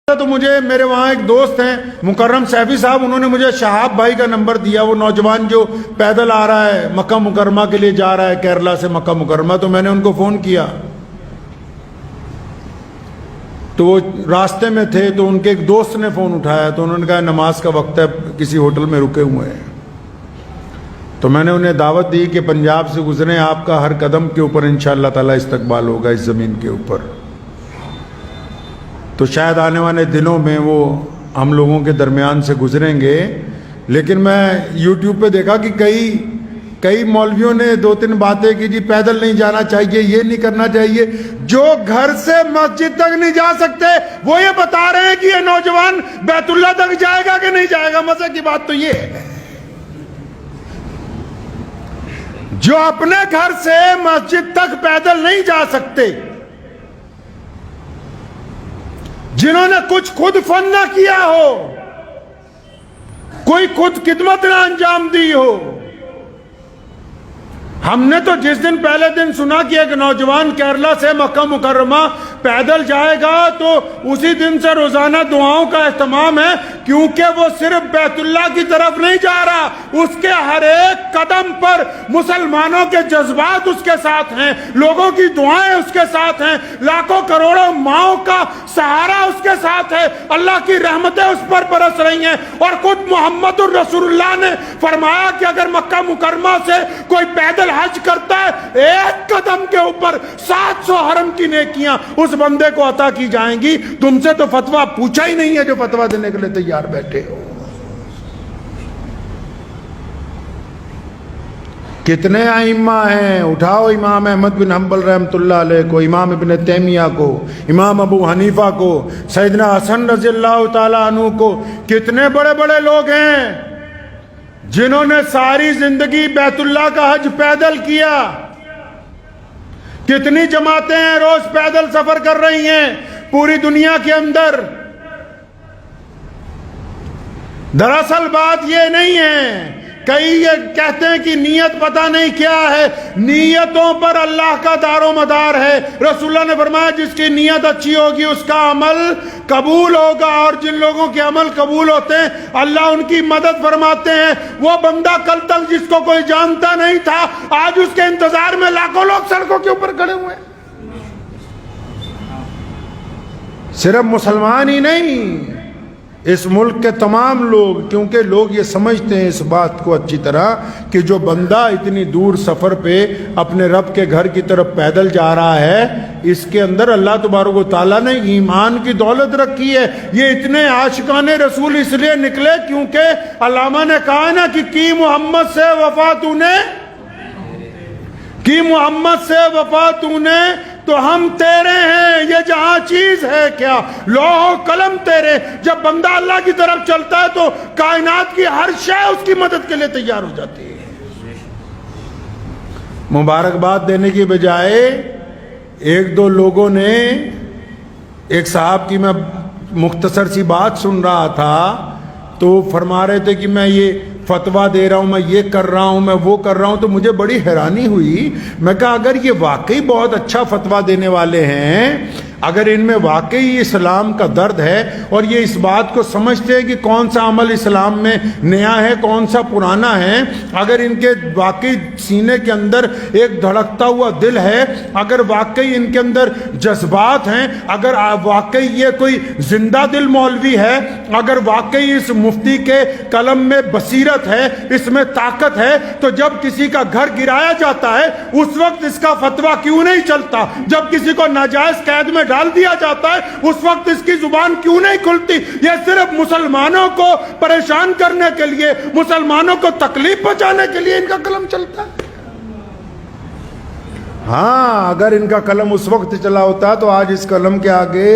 تو مجھے میرے وہاں ایک دوست ہیں مکرم سیفی صاحب، انہوں نے مجھے شہاب بھائی کا نمبر دیا، وہ نوجوان جو پیدل آ رہا ہے مکہ مکرمہ کے لیے جا رہا ہے کیرلا سے مکہ مکرمہ، تو میں نے ان کو فون کیا تو وہ راستے میں تھے، تو ان کے ایک دوست نے فون اٹھایا تو انہوں نے کہا نماز کا وقت ہے کسی ہوٹل میں رکے ہوئے ہیں، تو میں نے انہیں دعوت دی کہ پنجاب سے گزریں، آپ کا ہر قدم کے اوپر انشاءاللہ تعالی استقبال ہوگا اس زمین کے اوپر، تو شاید آنے والے دنوں میں وہ ہم لوگوں کے درمیان سے گزریں گے۔ لیکن میں یوٹیوب پہ دیکھا کہ کئی مولویوں نے 2-3 باتیں کی، جی پیدل نہیں جانا چاہیے، یہ نہیں کرنا چاہیے۔ جو گھر سے مسجد تک نہیں جا سکتے وہ یہ بتا رہے ہیں کہ یہ نوجوان بیت اللہ تک جائے گا کہ نہیں جائے گا۔ مزے کی بات تو یہ ہے، جو اپنے گھر سے مسجد تک پیدل نہیں جا سکتے، جنہوں نے کچھ خود فن نہ کیا ہو، کوئی خود خدمت نہ انجام دی ہو۔ ہم نے تو جس دن پہلے دن سنا کہ ایک نوجوان کیرلا سے مکہ مکرمہ پیدل جائے گا، تو اسی دن سے روزانہ دعاؤں کا اہتمام ہے، کیونکہ وہ صرف بیت اللہ کی طرف نہیں جا رہا، اس کے ہر ایک قدم پر مسلمانوں کے جذبات اس کے ساتھ ہیں، لوگوں کی دعائیں اس کے ساتھ ہیں، لاکھوں کروڑوں ماؤں کا سہارا اس کے ساتھ ہے، اللہ کی رحمتیں اس پر برس رہی ہیں۔ اور خود محمد الرسول اللہ نے فرمایا کہ اگر مکہ مکرمہ سے کوئی پیدل حج کرتا ہے، ایک قدم کے اوپر 700 حرم کی نیکیاں اس بندے کو عطا کی جائیں گی۔ تم سے تو فتویٰ پوچھا ہی نہیں ہے جو فتویٰ دینے کے لیے تیار بیٹھے ہو۔ کتنے ائمہ ہیں، اٹھاؤ امام احمد بن حنبل رحمۃ اللہ علیہ کو، امام ابن تیمیہ کو، امام ابو حنیفہ کو، سیدنا حسن رضی اللہ تعالیٰ عنہ کو، کتنے بڑے بڑے لوگ ہیں جنہوں نے ساری زندگی بیت اللہ کا حج پیدل کیا۔ کتنی جماعتیں ہیں روز پیدل سفر کر رہی ہیں پوری دنیا کے اندر۔ دراصل بات یہ نہیں ہے، کئی یہ کہتے ہیں کہ نیت پتہ نہیں کیا ہے، نیتوں پر اللہ کا دار و مدار ہے۔ رسول اللہ نے فرمایا جس کی نیت اچھی ہوگی اس کا عمل قبول ہوگا، اور جن لوگوں کے عمل قبول ہوتے ہیں اللہ ان کی مدد فرماتے ہیں۔ وہ بندہ کل تک جس کو کوئی جانتا نہیں تھا، آج اس کے انتظار میں لاکھوں لوگ سڑکوں کے اوپر کھڑے ہوئے ہیں۔ صرف مسلمان ہی نہیں، اس ملک کے تمام لوگ، کیونکہ لوگ یہ سمجھتے ہیں اس بات کو اچھی طرح کہ جو بندہ اتنی دور سفر پہ اپنے رب کے گھر کی طرف پیدل جا رہا ہے، اس کے اندر اللہ تبارک و تعالیٰ نے ایمان کی دولت رکھی ہے۔ یہ اتنے عاشقان رسول اس لیے نکلے کیونکہ علامہ نے کہا نا کہ کی محمد سے وفا تو نے، کی محمد سے وفا تو نے تو ہم تیرے ہیں، یہ جہاں چیز ہے کیا لوح و قلم تیرے۔ جب بندہ اللہ کی طرف چلتا ہے تو کائنات کی ہر شے اس کی مدد کے لیے تیار ہو جاتی ہے۔ مبارکباد دینے کی بجائے ایک دو لوگوں نے، ایک صاحب کی میں مختصر سی بات سن رہا تھا تو فرما رہے تھے کہ میں یہ فتویٰ دے رہا ہوں، میں یہ کر رہا ہوں، میں وہ کر رہا ہوں، تو مجھے بڑی حیرانی ہوئی۔ میں کہا اگر یہ واقعی بہت اچھا فتویٰ دینے والے ہیں، اگر ان میں واقعی اسلام کا درد ہے اور یہ اس بات کو سمجھتے ہیں کہ کون سا عمل اسلام میں نیا ہے کون سا پرانا ہے، اگر ان کے واقعی سینے کے اندر ایک دھڑکتا ہوا دل ہے، اگر واقعی ان کے اندر جذبات ہیں، اگر واقعی یہ کوئی زندہ دل مولوی ہے، اگر واقعی اس مفتی کے قلم میں بصیرت ہے، اس میں طاقت ہے، تو جب کسی کا گھر گرایا جاتا ہے اس وقت اس کا فتویٰ کیوں نہیں چلتا؟ جب کسی کو ناجائز قید میں ڈال دیا جاتا ہے اس وقت اس کی زبان کیوں نہیں کھلتی؟ یہ صرف مسلمانوں کو پریشان کرنے کے لیے، مسلمانوں کو تکلیف پہنچانے کے لیے ان کا قلم چلتا ہے۔ ہاں اگر ان کا قلم اس وقت چلا ہوتا تو آج اس قلم کے آگے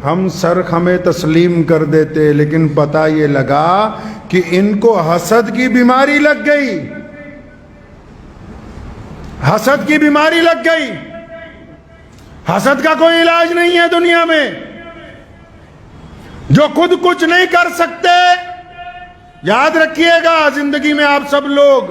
ہم سر خمیں تسلیم کر دیتے، لیکن پتہ یہ لگا کہ ان کو حسد کی بیماری لگ گئی، حسد کی بیماری لگ گئی۔ حسد کا کوئی علاج نہیں ہے دنیا میں۔ جو خود کچھ نہیں کر سکتے، یاد رکھیے گا زندگی میں آپ سب لوگ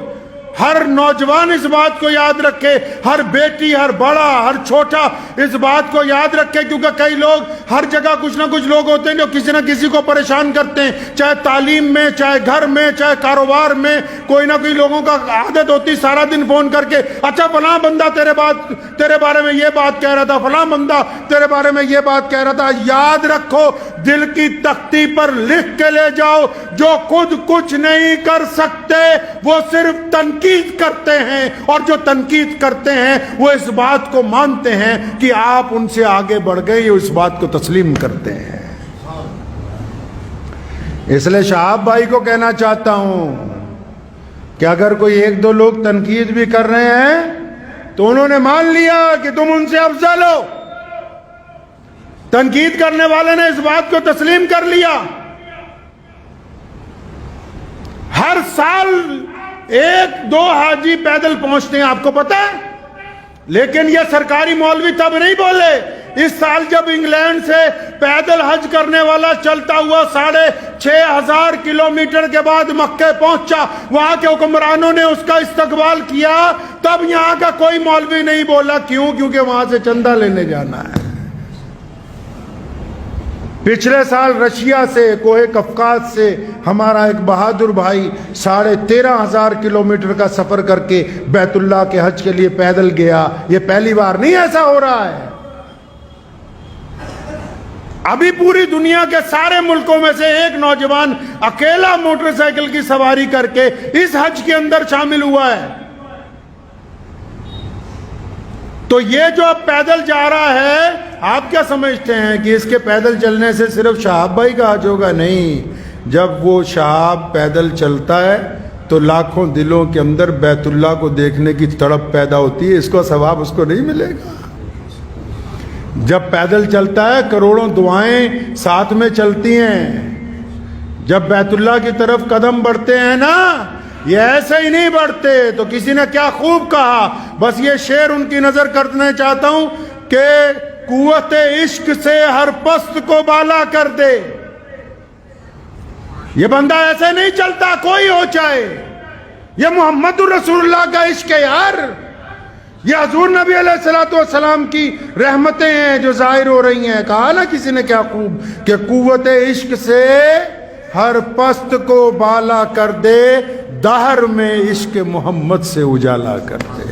ہر نوجوان اس بات کو یاد رکھے، ہر بیٹی، ہر بڑا، ہر چھوٹا اس بات کو یاد رکھے، کیونکہ کئی لوگ ہر جگہ کچھ نہ کچھ لوگ ہوتے ہیں جو کسی نہ کسی کو پریشان کرتے ہیں، چاہے تعلیم میں، چاہے گھر میں، چاہے کاروبار میں، کوئی نہ کوئی لوگوں کا عادت ہوتی سارا دن فون کر کے، اچھا فلاں بندہ تیرے بارے میں یہ بات کہہ رہا تھا، فلاں بندہ تیرے بارے میں یہ بات کہہ رہا تھا۔ یاد رکھو، دل کی تختی پر لکھ کے لے جاؤ، جو خود کچھ نہیں کر سکتے وہ صرف تنقید کرتے ہیں، اور جو تنقید کرتے ہیں وہ اس بات کو مانتے ہیں کہ آپ ان سے آگے بڑھ گئے، یہ اس بات کو تسلیم کرتے ہیں۔ اس لیے شہاب بھائی کو کہنا چاہتا ہوں کہ اگر کوئی ایک دو لوگ تنقید بھی کر رہے ہیں تو انہوں نے مان لیا کہ تم ان سے افضل ہو۔ تنقید کرنے والے نے اس بات کو تسلیم کر لیا۔ ہر سال 1-2 حاجی پیدل پہنچتے ہیں، آپ کو پتا ہے، لیکن یہ سرکاری مولوی تب نہیں بولے۔ اس سال جب انگلینڈ سے پیدل حج کرنے والا چلتا ہوا 6,500 کلومیٹر کے بعد مکہ پہنچا، وہاں کے حکمرانوں نے اس کا استقبال کیا، تب یہاں کا کوئی مولوی نہیں بولا۔ کیوں؟ کیونکہ وہاں سے چندہ لینے جانا ہے۔ پچھلے سال رشیا سے، کوہ قفقاز سے ہمارا ایک بہادر بھائی 13,500 کلومیٹر کا سفر کر کے بیت اللہ کے حج کے لیے پیدل گیا۔ یہ پہلی بار نہیں ایسا ہو رہا ہے۔ ابھی پوری دنیا کے سارے ملکوں میں سے ایک نوجوان اکیلا موٹر سائیکل کی سواری کر کے اس حج کے اندر شامل ہوا ہے۔ تو یہ جو اب پیدل جا رہا ہے، آپ کیا سمجھتے ہیں کہ اس کے پیدل چلنے سے صرف شہاب بھائی کا حج ہوگا؟ نہیں، جب وہ شہاب پیدل چلتا ہے تو لاکھوں دلوں کے اندر بیت اللہ کو دیکھنے کی تڑپ پیدا ہوتی ہے، اس کو ثواب اس کو نہیں ملے گا؟ جب پیدل چلتا ہے کروڑوں دعائیں ساتھ میں چلتی ہیں۔ جب بیت اللہ کی طرف قدم بڑھتے ہیں نا، یہ ایسے ہی نہیں بڑھتے۔ تو کسی نے کیا خوب کہا، بس یہ شعر ان کی نظر کرنے چاہتا ہوں کہ قوت عشق سے ہر پست کو بالا کر دے۔ یہ بندہ ایسے نہیں چلتا، کوئی ہو چاہے۔ یہ محمد الرسول اللہ کا عشق ہے یار، یہ حضور نبی علیہ السلام کی رحمتیں ہیں جو ظاہر ہو رہی ہیں۔ کہا نا کسی نے کیا خوب کہ قوت عشق سے ہر پست کو بالا کر دے، دہر میں عشق محمد سے اجالا کر دے۔